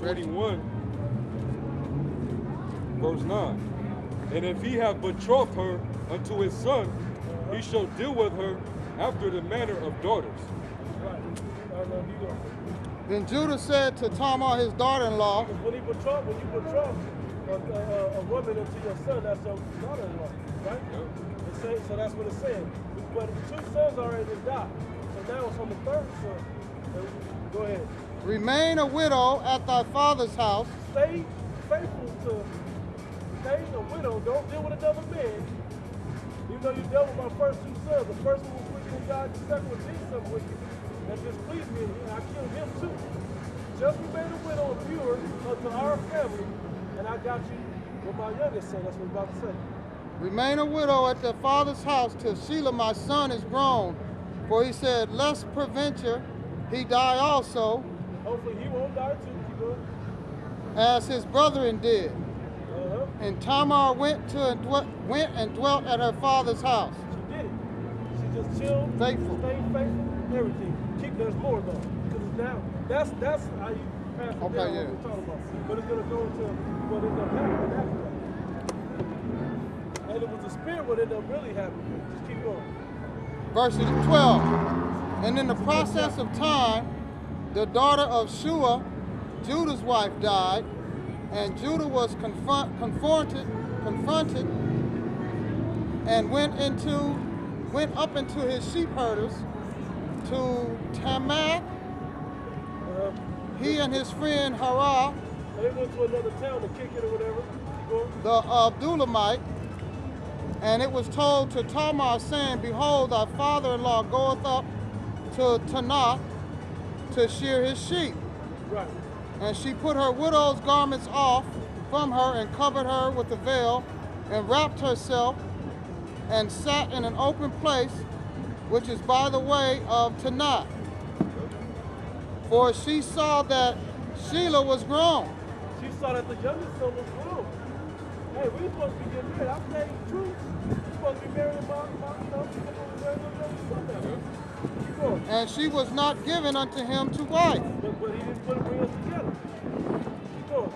21, verse 9. And if he have betrothed her unto his son, he shall deal with her after the manner of daughters. Right. Then Judah said to Tamar, his daughter-in-law, when you betroth a woman into your son, that's your daughter-in-law, right? Yep. So that's what it's saying. But 2 sons already died. So now it's on the 3rd son. Go ahead. remain a widow at thy father's house. Stay faithful to stay a widow. Don't deal with another man. Even though you dealt with my first 2 sons. The first one was wicked in God, the second one did something wicked that displeased me, and I killed him too. Just remain a widow and pure unto our family, and I got you with my youngest son. That's what I'm about to say. Remain a widow at thy father's house till Shelah my son is grown. For he said, lest peradventure he die also. Hopefully he won't die too. Keep going. As his brethren did. And Tamar went and dwelt at her father's house. She did it. She just chilled, faithful, stayed faithful, everything. There's more though, because now that's how you pass it down what we're talking about. But it's gonna go into what ended up happening after that. And it was the spirit what ended up really happening. Just keep going. Verse 12. And in the process of time, the daughter of Shua, Judah's wife, died, and Judah was confronted, and went up into his sheep herders to Tamar. He and his friend Harah, they went to another town to kick it or whatever. the Edomite, and it was told to Tamar, saying, behold, thy father-in-law goeth up to Tanakh to shear his sheep. Right. And she put her widow's garments off from her and covered her with a veil and wrapped herself and sat in an open place, which is by the way of Tanakh. For she saw that Shelah was grown. She saw that the youngest son was grown. Hey, we supposed to be getting married. I'm telling you the truth. We're supposed to be married about and she was not given unto him to wife. But he didn't put bring us together. Keep going.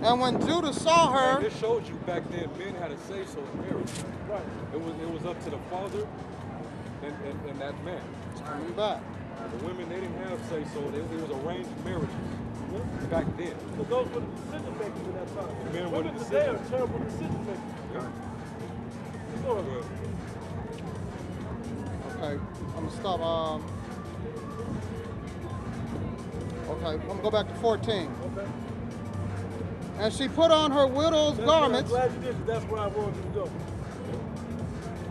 And when Judah saw her, it showed you back then men had a say so in marriage. Right. It was up to the father and that man. Turn back. The women, they didn't have say so. It was arranged marriages back then. So those were the decision makers in that time. The men women today are terrible decision makers. Yeah. Keep going. Okay, I'm gonna stop. Okay, I'm gonna go back to 14. Okay. And she put on her widow's garments. I'm glad you did, because that's where I wanted you to go.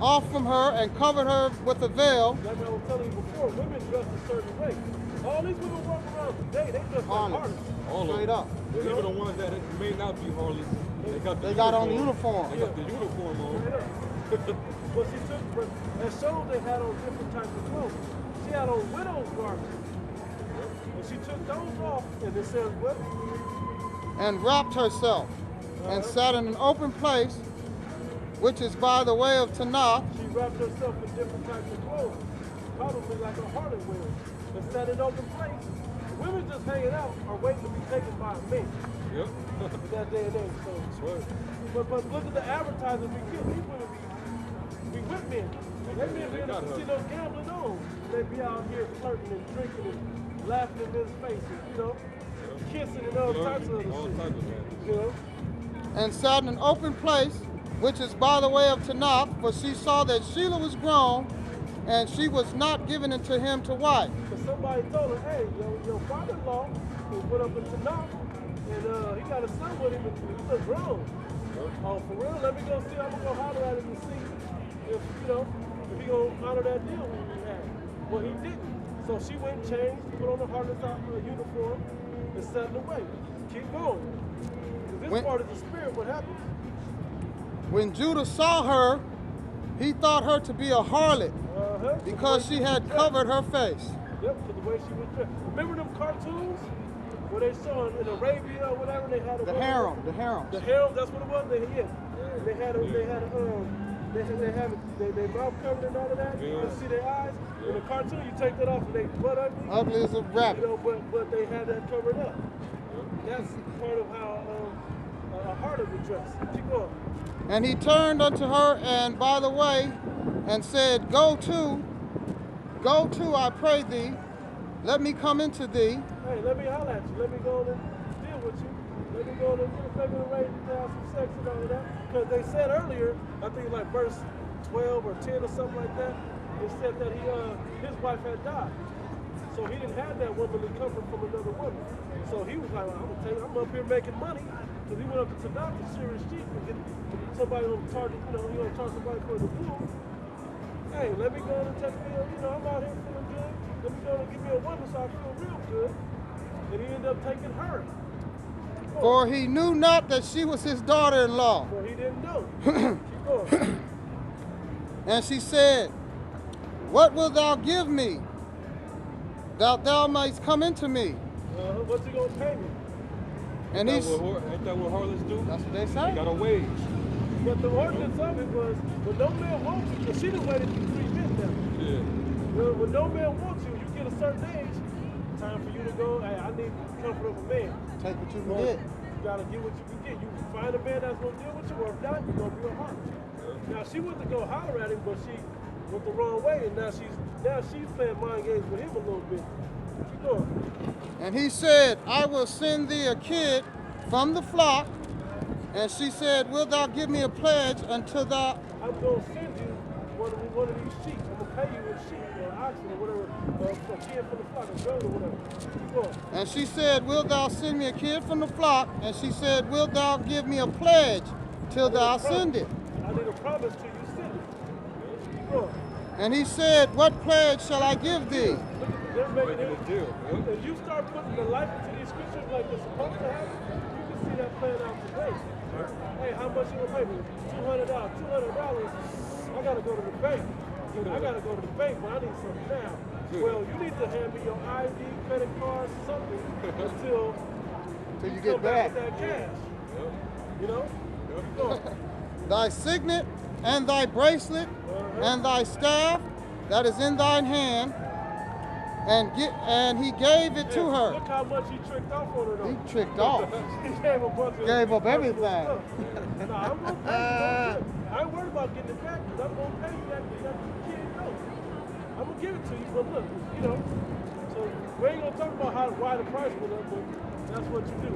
Off from her and covered her with a veil. Like I was telling you before, women dress a certain way. All these women walk around today, they dress like harlots. All straight of up. them. Even the ones that may not be harlots, they got on the uniform. They got the uniform on. But she took, and showed they had on different types of clothes. She had on widow's garments. And she took those off, and it says what? And wrapped herself, and sat in an open place, which is by the way of Tanakh. She wrapped herself in different types of clothes, probably like a harlot wears, and sat in an open place. Women just hanging out are waiting to be taken by a man. Yep. In that day and age. So, that's right. But look at the advertising we get. These women be with men. They men be able to see those gambling on. They be out here flirting and drinking and laughing in men's faces, you know, kissing and all types of other shit. You know? And sat in an open place, which is by the way of Tanakh, for she saw that Shelah was grown, and she was not given unto him to wife. But somebody told her, hey, your father-in-law went up in Tanakh, and he got a son with him, and he was grown. Oh, for real? Let me go see. I'm gonna go holler at him and see if he gonna honor that deal we had. Well, he didn't. So she went and changed, put on the harness uniform, and set it away. Keep going. This part of the spirit, what happened? When Judah saw her, he thought her to be a harlot, because she had covered her face. Yep, for the way she was dressed. Remember them cartoons where they saw in Arabia or whatever, they had a the harem. The harem, that's what it was. They had they mouth covered and all of that. You can see their eyes. In the cartoon, you take that off and they butt ugly. Ugly as a rabbit. You know, but they had that covered up. That's part of how a harlot would dress. Keep going. And he turned unto her, and by the way, and said, Go to, I pray thee, let me come into thee. Hey, let me holler at you. Let me go and deal with you. Let me go and maybe ready to have some sex and all of that. Because they said earlier, I think like verse 12 or 10 or something like that, it said that his wife had died. So he didn't have that womanly comfort from another woman. So he was like, well, I'm gonna tell you, I'm up here making money. Because he went up to Tanakh to shear his sheep and get somebody on target, you know, charge somebody for the wool. Hey, let me go and take me, I'm out here feeling good. Let me go and give me a woman so I feel real good. And he ended up taking her. For he knew not that she was his daughter-in-law. For he didn't know. Keep going. And she said, What wilt thou give me, that thou mayest come into me? What's he gonna pay me? And ain't that what harlots do? That's what they They say. got a wage. But the ordinance of it was, when no man wants you, because she done waited for 3 men now. Yeah. When no man wants you, you get a certain age, time for you to go, hey, I need the comfort of a man. Take what you can Well, get. You gotta get what you can get. You find a man that's gonna deal with you, or if not, you're gonna be a harlot. Now she went to go holler at him, but she went the wrong way, and now she's playing mind games with him a little bit. Keep going. And he said, I will send thee a kid from the flock. And she said, Wilt thou give me a pledge until thou... I'm going to send you one of these sheep. I'm going to pay you with sheep or oxen or whatever, a kid from the flock, a goat or whatever. Keep going. And she said, Wilt thou send me a kid from the flock? And she said, Wilt thou give me a pledge till thou send it? I need a promise till you send it. Keep going. And he said, What pledge shall I give thee? They're making Making a deal. Yeah. If you start putting the life into these scriptures like they're supposed to happen, you can see that playing out today. Hey, how much you gonna pay me? $200. I gotta go to the bank. I gotta go to the bank, but I need something now. Well, you need to hand me your ID, credit card, something until Till you come get back. with that cash. You know? Keep going. Thy signet and thy bracelet and thy staff that is in thine hand, and he gave it to her. Look how much he tricked off on her though. He tricked off. He gave a bunch of Gave up everything. stuff. Nah, I'm gonna pay you. I ain't worried about getting it back because I'm gonna pay you that kid goes. I'm gonna give it to you, but look, so we ain't gonna talk about why the price went up, but that's what you do.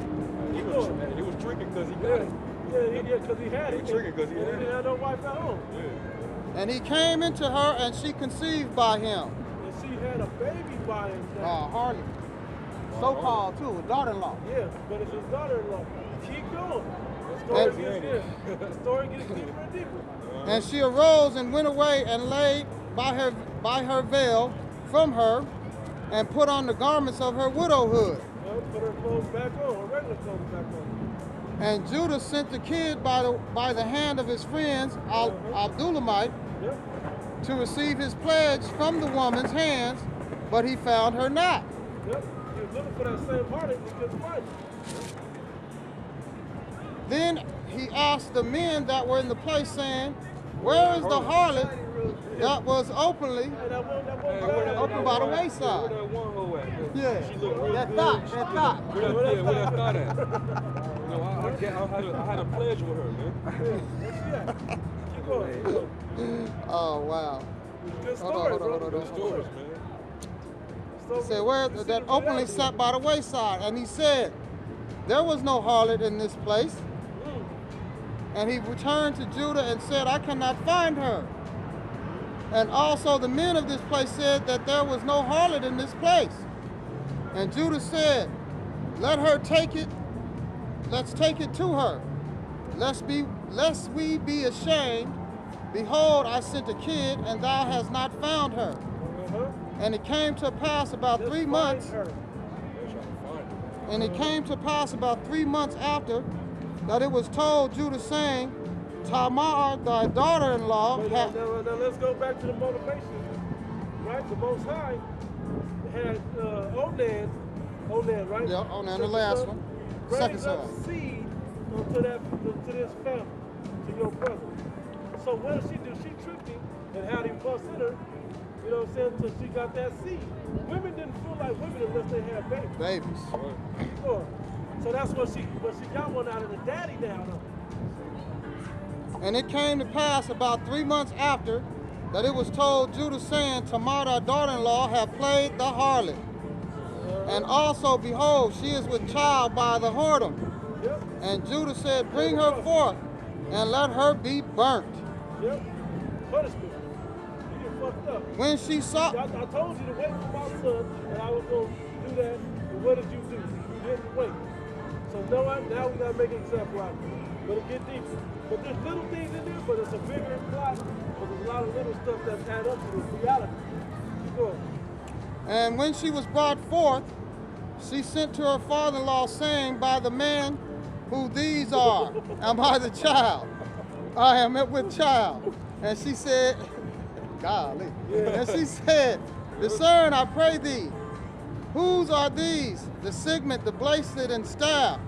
He was drinking because he got it. Yeah, because he had it. He triggered 'cause he had it. didn't have no wife at home. Yeah. And he came into her, and she conceived by him. And she had a baby by him. Harley. So-called, too, a daughter-in-law. Yeah, but it's his daughter-in-law. Keep going. The story gets deeper and deeper. And she arose and went away and laid by her veil from her, and put on the garments of her widowhood. Put her clothes back on, her regular clothes back on. And Judah sent the kid by the hand of his friends, Edomite, to receive his pledge from the woman's hands, but he found her not. Yep, he was looking for that same harlot and he couldn't find it. Then he asked the men that were in the place, saying, Where is the harlot that was openly Hey, that open by the wayside? Where that one hoe at? Yeah, She looked real that good. thought. Where that thought at? I had a pledge with her, man. Keep going. Oh, wow. Good Hold story, on. bro. Good stories, man. He said, Where that openly sat by the wayside? And he said, There was no harlot in this place. And he returned to Judah and said, I cannot find her. And also the men of this place said that there was no harlot in this place. And Judah said, Let her take it. Let's take it to her, lest we be ashamed. Behold, I sent a kid, and thou hast not found her. And it came to pass about 3 months. And it came to pass about 3 months after that it was told Judah, saying, Tamar, thy daughter-in-law. Now let's go back to the motivation. Right? The Most High had Onan, right? Yeah, Onan, the last one. Second Raise up son. seed to this family, to your brother. So what does she do and had him bust in her, you know what I'm saying, until she got that seed. Women didn't feel like women unless they had babies. Babies. Sure. So that's what she got one out of the daddy now, though. And it came to pass about 3 months after that it was told Judah, saying, Tamar, our daughter-in-law, hath played the harlot. And also, behold, she is with child by the whoredom. Yep. And Judah said, bring her forth, and let her be burnt. Yep. Punishment. You get fucked up. When she saw... I told you to wait for my son, and I was going to do that. And what did you do? You didn't wait. So now we got to make an example out of it. But it get deeper. But there's little things in there, but it's a bigger plot. But there's a lot of little stuff that add up to this reality. Keep going. And when she was brought forth, she sent to her father-in-law, saying, by the man who these are, and by the child, I am with child. And she said, golly. Yeah. And she said, discern, I pray thee, whose are these? The signet, the bracelet, and staff.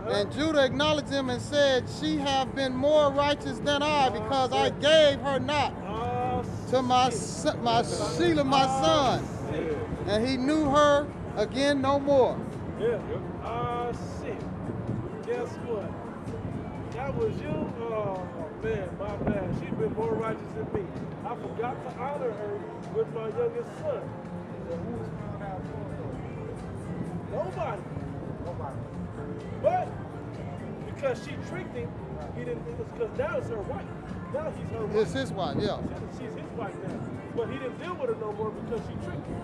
And Judah acknowledged him and said, she have been more righteous than I, because I gave her not to my Sheila, my son. And he knew her again no more. Yeah. Shit. Guess what? That was you? Oh, man, my bad. She's been more righteous than me. I forgot to honor her with my youngest son. Nobody. But because she tricked him, he didn't. Because now it's her wife. Now he's her wife. It's his wife, yeah. She's his wife now. But he didn't deal with her no more because she tricked him.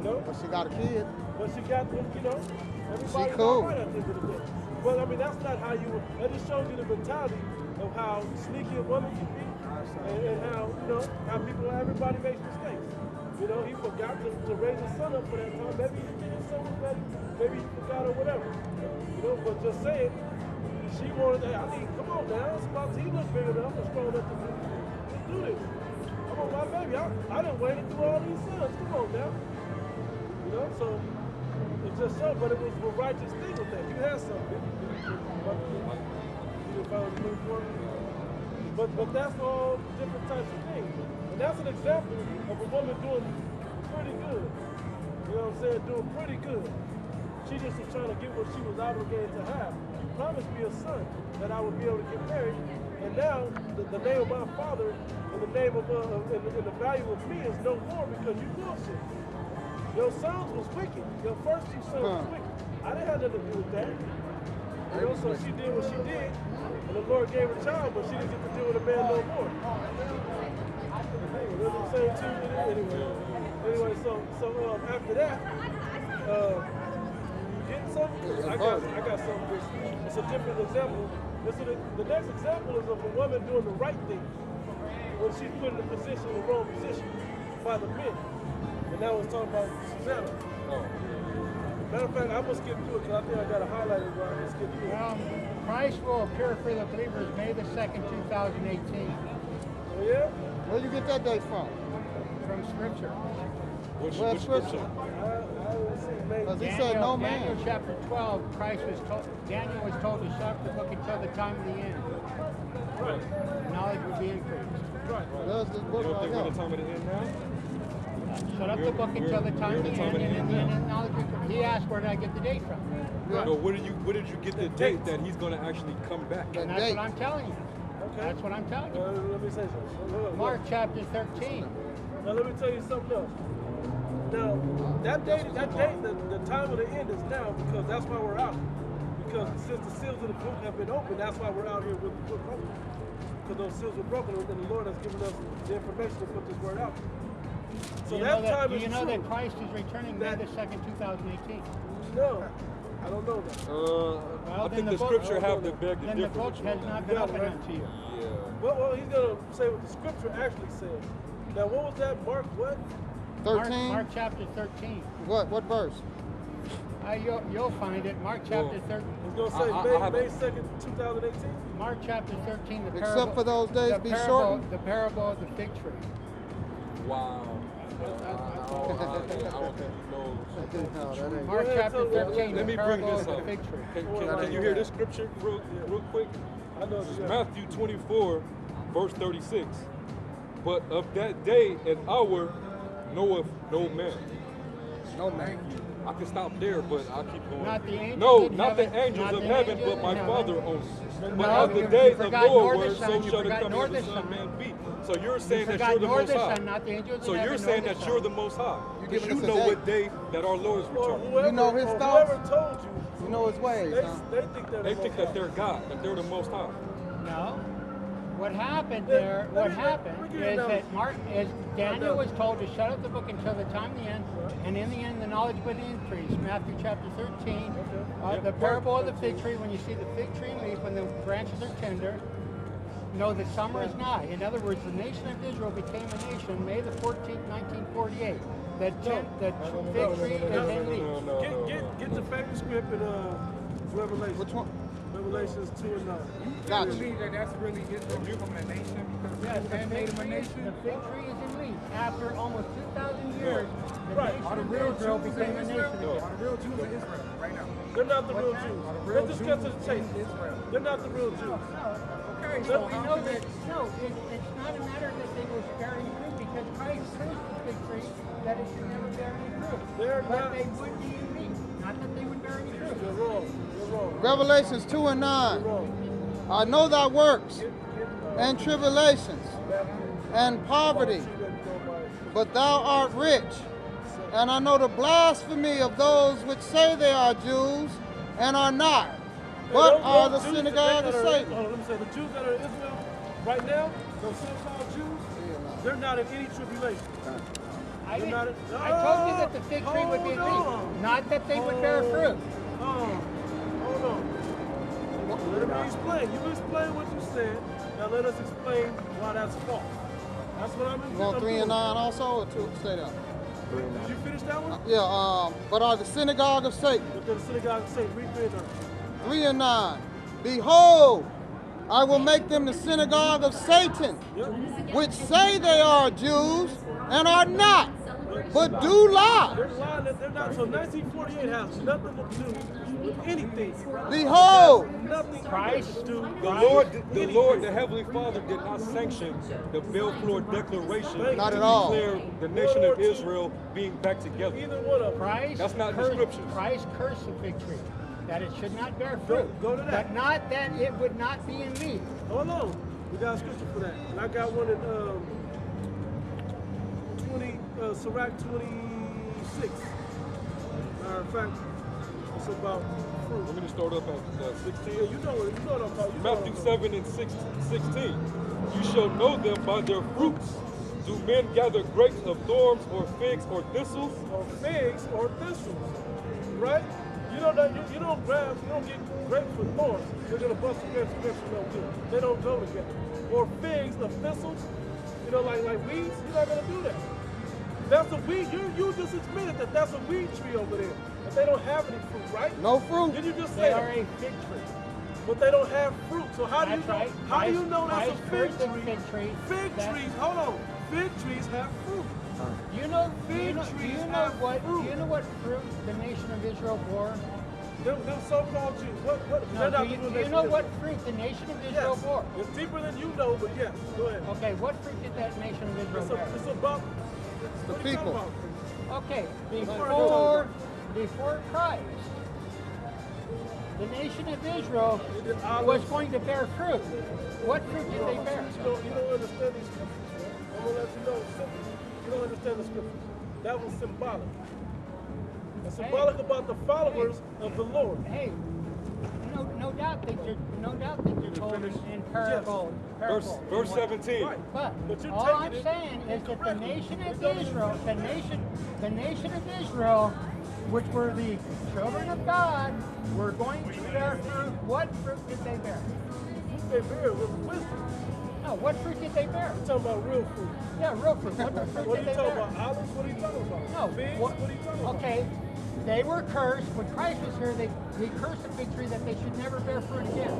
No? But she got a kid. But she got, you know, everybody cool. right at the end of the day. But I mean, that's not how you, that just shows you the mentality of how sneaky a woman can be and how, you know, how people, everybody makes mistakes. You know, he forgot to raise his son up for that time. Maybe his son was ready, maybe he forgot or whatever. You know, but just saying, she wanted that. I mean, come on now, it's about he look big enough and strong enough to do this. Come on, my baby, I done waited through all these sons. Come on now. You know, so it just so, but it was a righteous thing with that. You had something. You didn't find a new one. But that's all different types of things. And that's an example of a woman doing pretty good. You know what I'm saying? Doing pretty good. She just was trying to get what she was obligated to have. You promised me a son that I would be able to get married. And now the name of my father and the name of and the value of me is no more because you bullshit. Your sons was wicked. Your first two sons was wicked. I didn't have nothing to do with that. You know, so she did what she did, and the Lord gave her a child, but she didn't get to deal with a man no more. You know what I'm saying too? Anyway, so after that, you getting something? I got something. It's a different example. The next example is of a woman doing the right thing when she's put in the wrong position by the men. And now we're talking about Susanna. Matter of fact, I'm going to skip through it because I think I got to highlight it where I'm going to skip through it. Christ will appear for the believers May the 2nd, 2018. Oh, yeah? Where'd you get that date from? From Scripture. Which Scripture? I don't see May. Because he said no man. Daniel chapter 12, Daniel was told to shut the book until the time of the end. Right. Knowledge would be increased. Right. There's this book You don't right think we're here. the time of the end now? Shut up the book until the time of the end, and in the end, knowledge would increase. He asked, where did I get the date from? No, where did you get the date that he's going to actually come back? And that's what I'm telling you. Okay. That's what I'm telling you. Let me say something. Mark chapter 13. Now let me tell you something else. Now, that date, the time of the end is now because that's why we're out. Because since the seals of the book have been opened, that's why we're out here with the book open. Because those seals were broken, and the Lord has given us the information to put this word out. So that time is true. Do you know that Christ is returning May the 2nd, 2018? No, I don't know that. I think the scripture have to beg the difference. Then the book has not been opened unto you. Yeah. Well, he's going to say what the scripture actually says. Now, what was that? Mark what? 13? Mark chapter 13. What verse? You'll find it. Mark chapter 13. He's going to say May 2nd, 2018? Mark chapter 13, the parable. Except for those days be shortened. The parable of the fig tree. Wow. I don't think he knows. Mark chapter 13, Let me the bring parable this of the up. fig tree. Can you hear this scripture real quick? I know This is Matthew 24, verse 36. But of that day and hour knoweth no man. No man. I can stop there, but I'll keep going. Not the angels no, in not heaven, the angels not of the heaven, angels but my in heaven. Father only. But No, as the you days of forgot nor Noah the were, Son, so you shall the forgot coming nor of the the Son Son. man be. So you're saying that forgot you're the nor Most the High. Son, not the angels So in you're heaven, saying nor that the you're Son. the Most High. You're Because giving you us a know date. what day that our Lord is Or returning. whoever, You know his or thoughts? whoever told you, You know his ways, they, huh? they think they're They the think Most that they're God, that they're the Most High. No. What happened Let- there, let what me- happened let me give you is an that Daniel Another. was told to shut up the book until the time of the end, and in the end the knowledge would increase. Matthew chapter 13, the parable of the fig tree, when you see the fig tree leaf, when the branches are tender, know the summer is nigh. In other words, the nation of Israel became a nation May the 14th, 1948. The fig tree is in leaf. Get the favorite script in Revelation. Which one? Revelations 2 and 9. Gotcha. believe that that's really Israel becoming a nation because Yes, people had made them a the nation? fig tree is in leaf. After almost 2,000 years, the Right. nation Are the of real Israel Jews became in a Israel? nation again. Are the real Jews in Israel right now? They're not the real What's that? Jews. Are the real Let's just get to Jews the chase. in Israel? They're not the real Jews. Okay, So so we how know can that, they? no, it's not a matter that they were bearing fruit because Christ cursed the fig tree that it should never bear any fruit. They're But not- they would be in leaf, not that they would bear any fruit. You're wrong. You're wrong. Revelations 2 and 9. You're wrong. I know thy works and tribulations and poverty, but thou art rich. And I know the blasphemy of those which say they are Jews and are not, but are the synagogue of Satan. Let me say, the Jews that are in Israel right now, those so-called Jews, they're not in any tribulation. I They're not- told you that the fig tree would be in Hold leaf, on. not that they would bear fruit. Hold on. Let me explain. You explain what you said. Now let us explain why that's false. That's what I'm You want 3 and 9 also, or 2? Stay there. Did you finish that one? Yeah, but are the synagogue of Satan. But the synagogue say, read 3 and 9. 3 and 9. Behold, I will make them the synagogue of Satan, which say they are Jews and are not, but do lie. They're lying that they're not. So 1948 has nothing to do with anything. Behold, Nothing Christ, to do with The Lord, the Heavenly Father, did not sanction the Balfour Declaration Not to at all. declare the nation of Israel being back together. either one of them. Christ That's not in the cursed, scriptures. Christ cursed the fig tree, that it should not bear fruit, Go to that. but not that it would not be in leaf. Hold on. We got a scripture for that. And I got one in 20, Sirach 26. Matter of fact, it's about fruit. Want me to start up at Yeah, 16? you know what I'm talking about. Matthew 7 and 16. You shall know them by their fruits. Do men gather grapes of thorns or figs or thistles? Or figs or thistles, right? You don't get grapes with thorns. They're gonna bust the grapes don't do. They don't go together. Or figs of thistles, like weeds. You're not gonna do that. That's a weed. You just admitted that that's a weed tree over there. But they don't have any fruit, right? no fruit. Did you just They say are that? a fig tree. But they don't have fruit. So how do you That's know? right. How do you Christ- know that's a Christ fig cursed the tree? fig tree. Fig That- trees. Hold on. Fig trees have fruit. Do you know Fig trees have fruit. do you know what fruit the nation of Israel bore? Them so-called Jews. What? No, they're not do the you nation know of what Israel. fruit the nation of Israel Yes. bore? It's deeper than you know, but yes. Go ahead. Okay, what fruit did that nation of Israel bear? It's about The what are you talking people. about? Okay, Before- before Christ, the nation of Israel was going to bear fruit. What fruit did they bear? You don't understand these scriptures, man. I'm gonna let you know. You don't understand the scriptures. That was symbolic. It's symbolic about the followers of the Lord. Hey, no doubt that you're told in parable. Verse 17. Right. But you're all taking I'm it saying is that the incorrectly. nation It of doesn't Israel, exist. the nation of Israel, which were the children of God, were going to bear fruit. What fruit did they bear? They bear with wisdom. No, what fruit did they bear? You're talking about real fruit. Yeah, real fruit. What fruit What are did you they talking bear? about? Olives? What are you talking about? No. Figs? What are you talking about? Okay, they were cursed. When Christ was here, he cursed the fig tree that they should never bear fruit again.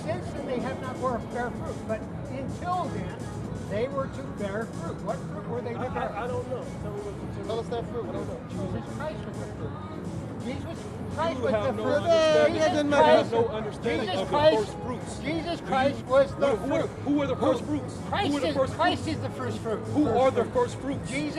Since then, they have not bear fruit. But until then, They were to bear fruit. What fruit were they to bear? I don't know. Tell me what you Tell us that fruit. I don't know. Jesus Christ was the fruit. Jesus Christ You was have the no fruit. understanding. Yeah, didn't You matter. have no understanding Jesus of the Christ, first fruits. Jesus Christ was the fruit. Who were the first fruits? Who were the first Christ fruits? is the first fruit. Who are the fruit. first fruits? Jesus